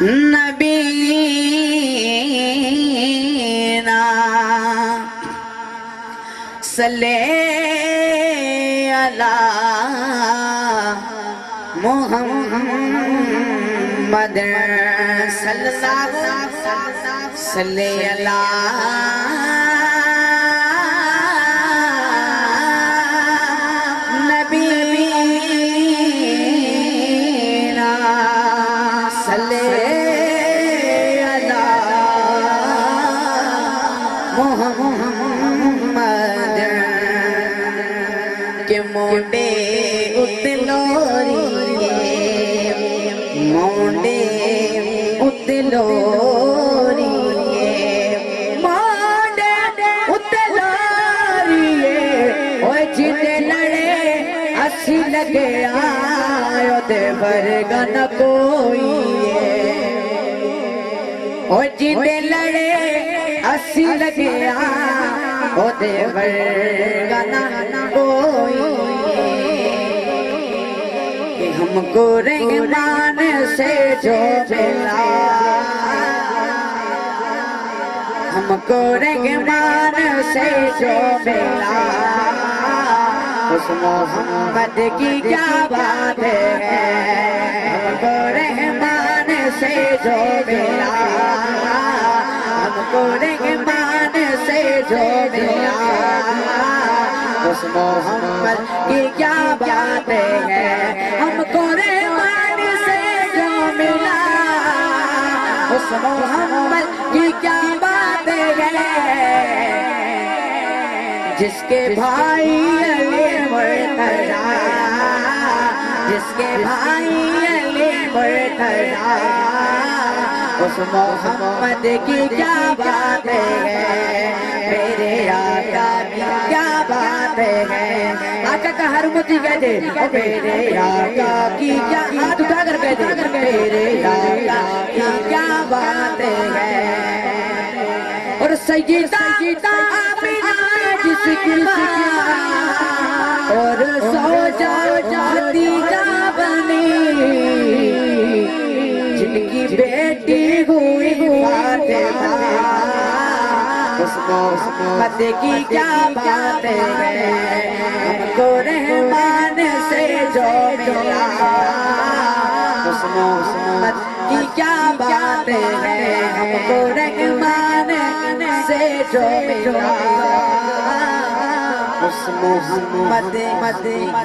نبینا صلی علی محمد صلی اللہ صلی علی نبینا صلی علی محمد کہ موڈے اتلوریے موڈے اتلوریے موڈے اتلوریے اوہ جنے لڑے اسی لگے آئے دے برگا نہ کوئی اوہ جنے لڑے اسی لگے آئے دے برگا نہ کوئی ہم کو رحمان سے جو ملا ہم کو رحمان سے جو ملا اس محمد کی کیا بات ہے ہم کو رحمان سے جو ملا ہم کو رحمان سے جو ملا اس محمد کی کیا بات ہے ہم کو رحمان سے جو ملا اس محمد کی کیا بات ہے جس کے بھائی علی مرتضی جس کے بھائی علی مرتضی اس محمد کی کیا بات ہے میرے آقا کی کیا بات ہے آقا کا ہر موتی کہتے میرے آقا کی کیا ہاتھ اٹھا کر کہتے میرے آقا کی کیا بات ہے اور سیدہ آمینہ جس کی ماں اور سوجا خدیجہ بنی جن کی بیٹی ہوئی فاطمہ اس محمد کی کیا بات ہے ہم کو رحمان سے جو ملا اس محمد کی کیا بات ہے ہم کو رحمان سے جو ملا اس محمد کی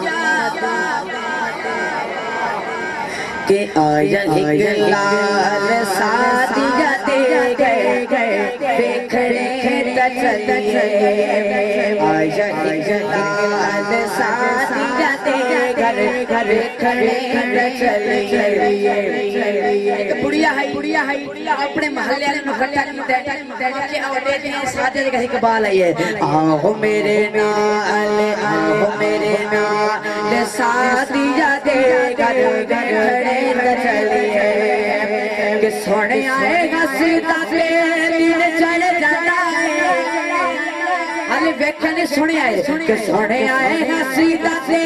کیا بات کہ آیا ایک لال ساتھی جاتے گئے بیکھڑے چلیے آیا ایک لال ساتھی جاتے گھر بیکھڑے چلیے ایک بڑیا ہے اپنے محلے میں اکٹھا کیتے کہ اوڈے دے ساتھ جگہ ایک بال آئیے آہو میرے نال ساتھی جاتے گھر بیکھڑے چلیے کہ سونے آئے گا سیدھا سے دن چڑھ جاتا ہے حال ویکھنے سونے آئے کہ سونے آئے گا سیدھا سے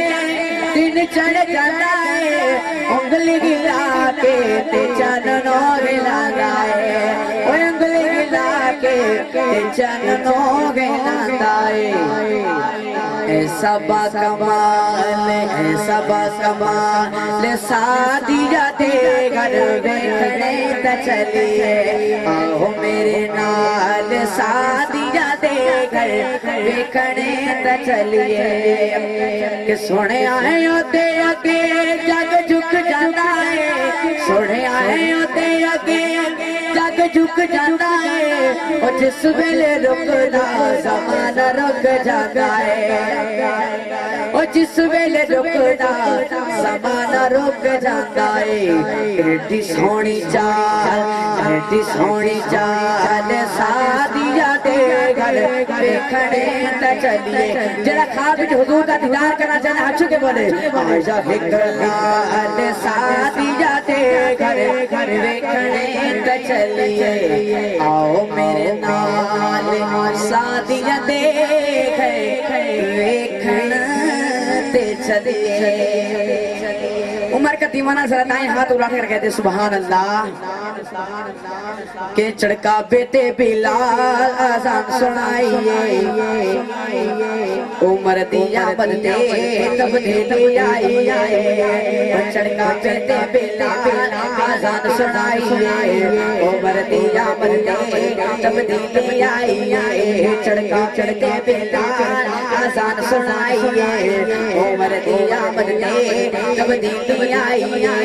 دن چڑھ جاتا ہے انگلی گلا کے تے چاننو گلا گائے انگلی گلا کے تے چاننو گلا گائے ایسا با کمال ساتھی جاتے گھر بیکھڑے تا چلیے آہو میرے نال ساتھی جاتے گھر بیکھڑے تا چلیے کہ سونے آئے ہوتے اگے جگ جھک جاتا ہے سونے آئے ہوتے اگے جگ جھک جاتا ہے اور جس ویلے رکنا زمانہ رک جاتا ہے اور جس ویلے رکنا زمانہ رک جاتا ہے ایڈی سونی چال ساتھی جاتے گھر بیکھڑے تا چلیے جڑا خواب وچ حضور دا دیدار کرنا چاہنا ہاتھ چھو کے بولے آجا ایک لال ساتھی جاتے گھر بیکھڑے تا چلیے آؤ میرے نال ساتھی جاتے بیکھڑے تے چلیے عمر کا دیوانہ ذرا دائیں ہاتھ اٹھا کر کہتے سبحان اللہ کہ چڑکا بیتے بلال آزان سنائیے عمر دیا بندے تب دے آئیے چڑکا بیتے بلال آزان سنائیے عمر دیا بندے تب دے آئیے چڑکا چڑکے بلال آزان سنائیے عمر دیا بندے تب دے آئیے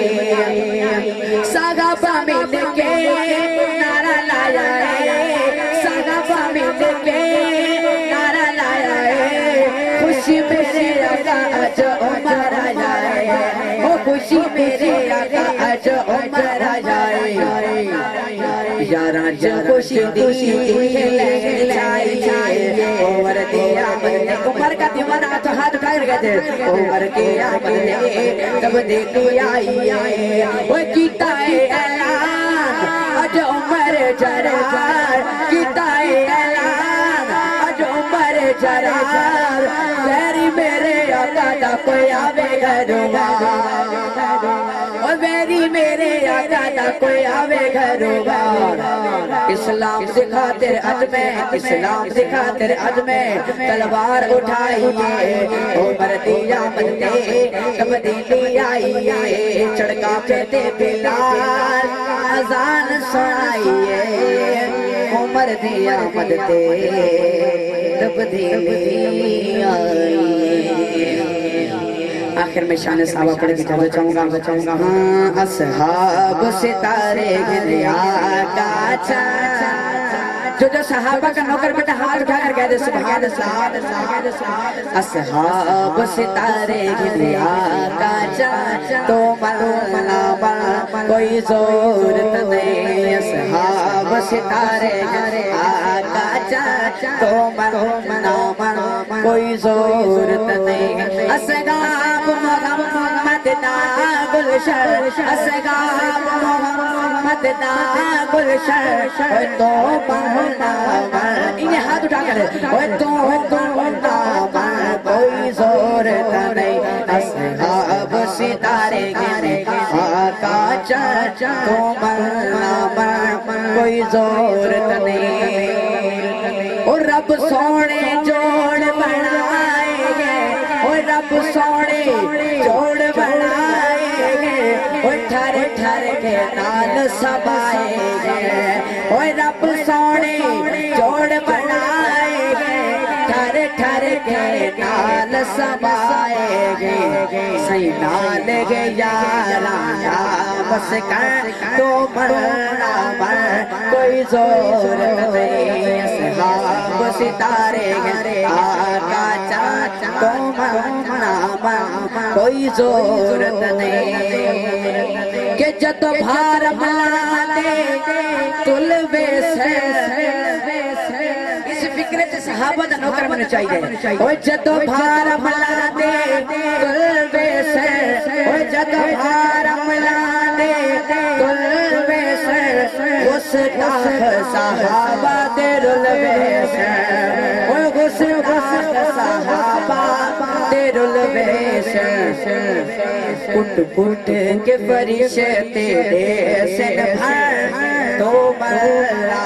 ساگا پامل کے نعرہ لایا ہے ساگا پامل کے نعرہ لایا ہے خوشی میرے آقا اج عمر آیا ہے وہ خوشی میرے آقا اج عمر آیا ہے یاراں جب خوشی دی لے جائیے عمر دیا بندے عمر کا دیوانہ تو ہاتھ اٹھا کر کہتے عمر دیا بندے تب دے آئیے وہ کیتا ہے اعلان اج عمر جرار کیتا ہے اعلان اج عمر جرار میری میرے آقا دا کوئی آوے گھروا میری میرے آقا دا کوئی آوے گھروا اسلام دی خاطر اج میں اسلام دی خاطر اج میں تلوار اٹھائیے عمر دیا بندے تب دے آئیے چڑکا پھرتے بلال اذان سنائیے عمر دیا بندے تب دے آئیے آخر میں شان صحابہ پڑھ کے چلو چاہوں گا اصحاب ستارے گھر آقا چاچا جو صحابہ کا نوکر بیٹا ہاتھ اٹھا کر کہہ دے سبحان اللہ اصحاب ستارے گھر آقا چاچا تو منا کوئی زورت نہیں اصحاب ستارے گھر آقا چاچا تو منا کوئی زورت نہیں اصحاب محمد دا گلشن اصحاب محمد دا گلشن تو انہیں ہاتھ اٹھا کر کوئی زورت نہیں اصحاب ستارے گھر آقا چاچا تو کوئی زورت نہیں اور رب سونے جوڑ بنائے گے اور رب سونے جوڑ بنائے گے اور ٹھر ٹھر کے نال سبائے گے اور رب سونے جوڑ بنائے گے ٹھر ٹھر کے نال سبائے گے سی نال گے یاراں بس کر تو مرنا کوئی زورت نہیں اصحاب ستارے گھر آقا چاچا تو مرنا کوئی زورت نہیں کہ جد بھار ملا دے طلبے سے اس فکر سے صحابہ دا نوکر منو چاہیے وہ جد بھار ملا دے طلبے سے وہ جد بھار ملا دے طلبے سے گستاخ صحابہ دے رلوے سے وہ گستاخ صحابہ دے رلوے سے پٹ پٹ کے فرشتے دے سن بھر تو مرا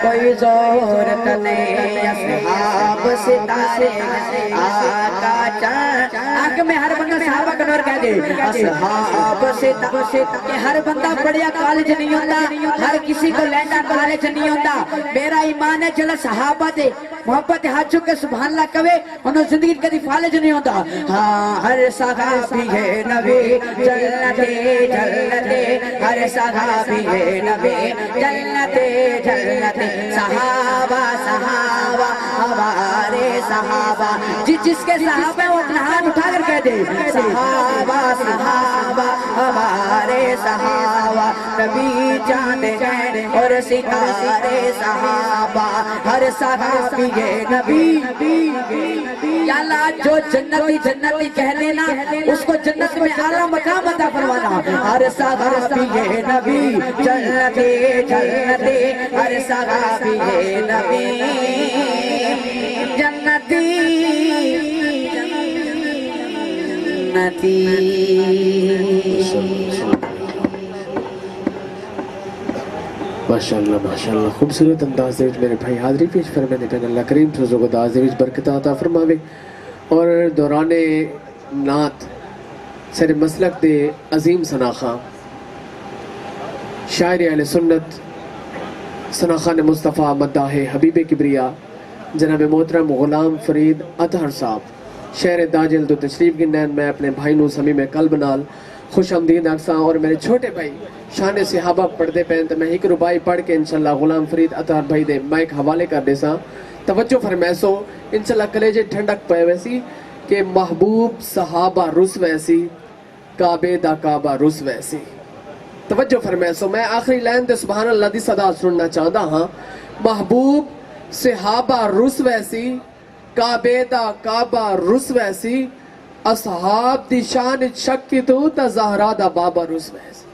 کوئی زورت نہیں اصحاب ستارے آقا چاچا آنکھ میں ہر بندہ صحابہ کا نور کہہ دے اصحاب ستارے کہ ہر بندہ بڑیا کالج نہیں ہوتا ہر کسی کو لینڈا کالج نہیں ہوتا میرا ایمان ہے چلا صحابہ دے محبت ہاتھ چکے سبحان اللہ کہے انہوں زندگی کدی فالج نہیں ہوتا ہاں ہر صحابی ہے نبی جنتے جنتے ہر صحابی ہے نبی جنتے جنتے صحابہ صحابہ ہمارے صحابہ جس کے صحابہ وہ اپنا ہاتھ اٹھا کر کہہ دے صحابہ صحابہ ہمارے صحابہ نبی چاند ہیں اور ستارے صحابہ ہر صحابی ہے نبی یا اللہ جو جنتی جنتی کہہ لینا اس کو جنت میں اعلیٰ مقام عطا فرمانا ہر صحابی ہے نبی جنتی جنتی ہر صحابی ہے نبی جنتی جنتی ماشاءاللہ خوبصورت انداز وچ میرے بھائی حاضری پیش فرمانے پہ اللہ کریم فضل و داز وچ برکت عطا فرماوے اور دوران نعت سر مسلک دے عظیم ثناخواں شاعر اہل سنت ثناخان مصطفیٰ مداح حبیب کبریا جناب محترم غلام فرید اطہر صاحب شہر داجل تو تشریف گنین میں اپنے بھائی نو سمیم قلب نال خوش آمدید آکساں اور میرے چھوٹے بھائی شان صحابہ پڑھتے پہن تو میں ایک ربائی پڑھ کے انشاءاللہ غلام فرید اطہر بھائی دے مائک حوالے کر دے ساں توجہ فرمیسو انشاءاللہ کلیجے ٹھنڈک پہ ویسی کہ محبوب صحابہ رس ویسی کعبے دا کعبہ رس ویسی توجہ فرمیسو میں آخری لائن دے سبحان اللہ دی صدا سننا چاہتا ہاں محبوب صحابہ رس ویسی کعبے دا کعبہ رس ویسی اصحاب دی شان شک کی تو تا زہرا دا بابا رس ویسی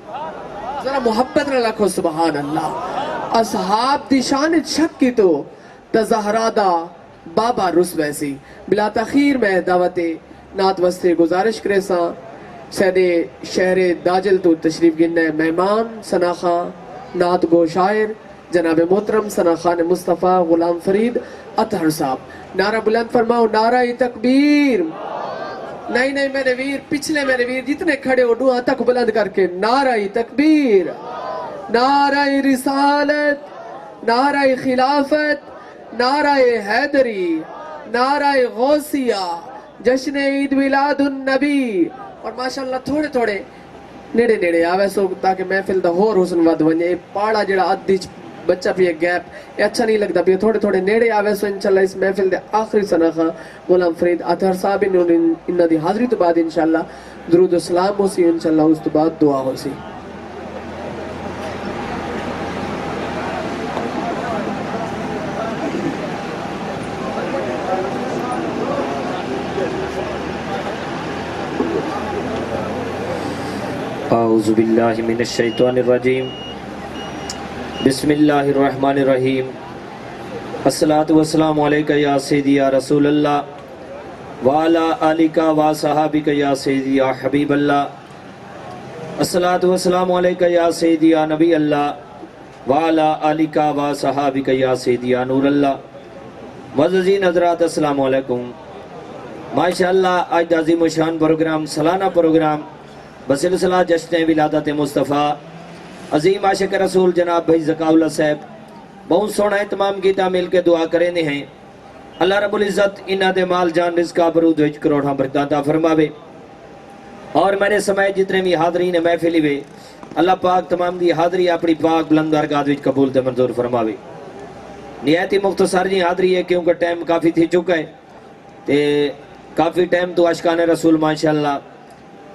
ذرا محبت نہ لکھو سبحان اللہ اصحاب دی شان شک کی تو تا زہرا دا بابا رس ویسی بلا تخیر میں دعوت نعت وستے گزارش کرے ساں سید شہر داجل تو تشریف گننے مہمان ثناخواں نعت گو شاعر جناب محترم ثناخان مصطفیٰ غلام فرید اطہر صاحب نعرہ بلند فرماؤ نعرہ تکبیر نہیں میرے ویر پچھلے میرے ویر جتنے کھڑے ہو دعا تک بلند کر کے نعرہ تکبیر نعرہ رسالت نعرہ خلافت نعرہ حیدری نعرہ غوثیہ جشن عید میلاد النبی اور ماشاءاللہ تھوڑے تھوڑے نیڑے نیڑے آوے سو تاکہ محفل دا ہور حسن ود ونجے پاڑا جڑا ادھی بچہ پہ ایک گیپ یہ اچھا نہیں لگتا پہ تھوڑے تھوڑے نیڑے آوے سو انشاءاللہ اس محفل دے آخری ثناخواں غلام فرید اطہر صاحب انہاں دی حاضری تو بعد انشاءاللہ درود و سلام ہو سی انشاءاللہ اس تو بعد دعا ہو سی اعوذ باللہ من الشیطان الرجیم بسم اللہ الرحمن الرحیم الصلاة والسلام علیکہ یا سیدی یا رسول اللہ وعلا آلکہ و صحابکہ یا سیدی یا حبیب اللہ الصلاة والسلام علیکہ یا سیدی یا نبی اللہ وعلا آلکہ و صحابکہ یا سیدی یا نور اللہ معززین حضرات السلام علیکم ماشاءاللہ آج عظیم و شان پروگرام سالانہ پروگرام بسلسلہ جشن ولادت مصطفیٰ عظیم عاشق رسول جناب بھائی زکا اللہ صاحب بہت سونا اہتمام کیتا مل کے دعا کرنے ہیں اللہ رب العزت انہاں دے مال جان رزقہ برود وچ کروڑاں برکاتاں فرماوے اور میرے سمائے جتنے بھی حاضرین محفلی وے اللہ پاک تمام دی حاضری اپنی پاک بلند درگاہ وچ قبول تے منظور فرماوے نہایت ہی مختصر جی حاضری ہے کیونکہ ٹائم کافی تھی چکا ہے تے کافی ٹائم تو عاشقان رسول ماشاءاللہ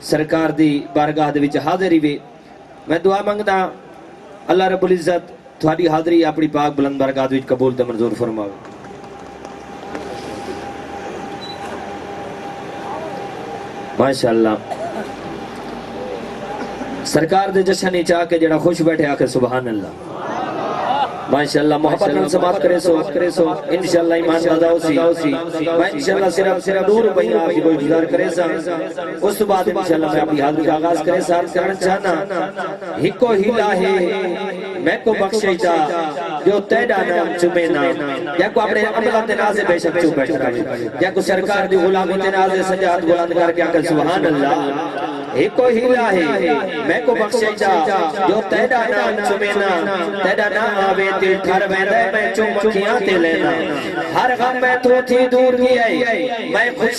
سرکار دی بارگاہ دے وچ حاضری وے میں دعا منگدا اللہ رب العزت تھوڑی حاضری اپنی پاک بلند بارگاہ وچ قبول تے منظور فرماوے ماشاءاللہ سرکار دے جشن چاہ کے جڑا خوش بیٹھے آکے سبحان اللہ ماشاءاللہ محبت نال سماعت کرے سو انشاءاللہ ایمان دادا ہوسی میں انشاءاللہ صرف نور بھئی آپ کی کوئی گزار کرے سا اس تو بعد انشاءاللہ میں اپنی حاضری کا آغاز کرے سا کرنا چاہنا ہکو ہیلا ہے میں کو بخشیتا جو تیڑا نام چمینا یا کو اپنے عملہ تنازے بے شک چوب بیٹھ رہے یا کو سرکار دی غلامی تنازے سجاد غلام کر کے آکر سبحان اللہ ہکو ہیلا ہے میں کو بخشیتا جو تیڑا نام چمینا تیڑا نام آوے تے ٹھر ویندے میں چمکیاں تے لینا ہر غم میں تو تھی دور کی آئی میں خوش